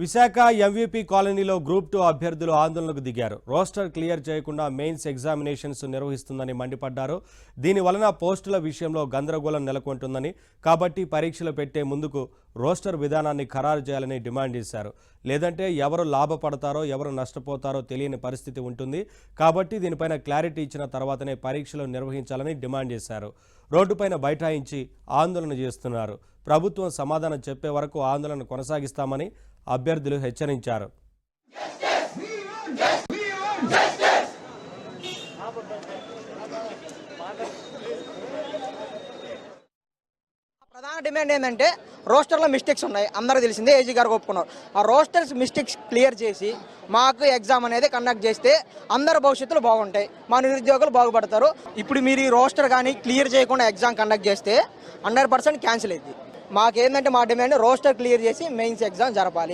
Visakha MVP కాలనీలో group 2 అభ్యర్థులు ఆందోళనకు దిగారు. రోస్టర్ క్లియర్ చేయకుండా మెయిన్స్ ఎగ్జామినేషన్స్ నిర్వహిస్తుందని మండిపడ్డారు. దీనివలన పోస్టుల విషయంలో గందరగోళం నెలకొంటుందని, కాబట్టి పరీక్షలు పెట్టే ముందుకు రోస్టర్ విధానాన్ని ఖరారు చేయాలని డిమాండ్ చేశారు. లేదంటే ఎవరు లాభపడతారో ఎవరు నష్టపోతారో తెలియని పరిస్థితి ఉంటుంది. కాబట్టి దీనిపైన క్లారిటీ ఇచ్చిన తర్వాతనే పరీక్షలు నిర్వహించాలని డిమాండ్ చేశారు. రోడ్డుపైన బైఠాయించి ఆందోళన చేస్తున్నారు. ప్రభుత్వం సమాధానం చెప్పే వరకు ఆందోళన కొనసాగిస్తామని అభ్యర్థులు హెచ్చరించారు. ప్రధాన డిమాండ్ ఏంటంటే రోస్టర్లో మిస్టేక్స్ ఉన్నాయి, అందరికీ తెలిసిందే, ఏజీ గారు ఒప్పుకున్నారు. ఆ రోస్టర్స్ మిస్టేక్స్ క్లియర్ చేసి మాకు ఎగ్జామ్ అనేది కండక్ట్ చేస్తే అందరి భవిష్యత్తులు బాగుంటాయి, మా నిరుద్యోగులు బాగుపడతారు. ఇప్పుడు మీరు ఈ రోస్టర్ కానీ క్లియర్ చేయకుండా ఎగ్జామ్ కండక్ట్ చేస్తే 100% క్యాన్సిల్ అయింది. మాకేంటంటే మా డిమాండ్ రోస్టర్ క్లియర్ చేసి మెయిన్స్ ఎగ్జామ్ జరపాలి.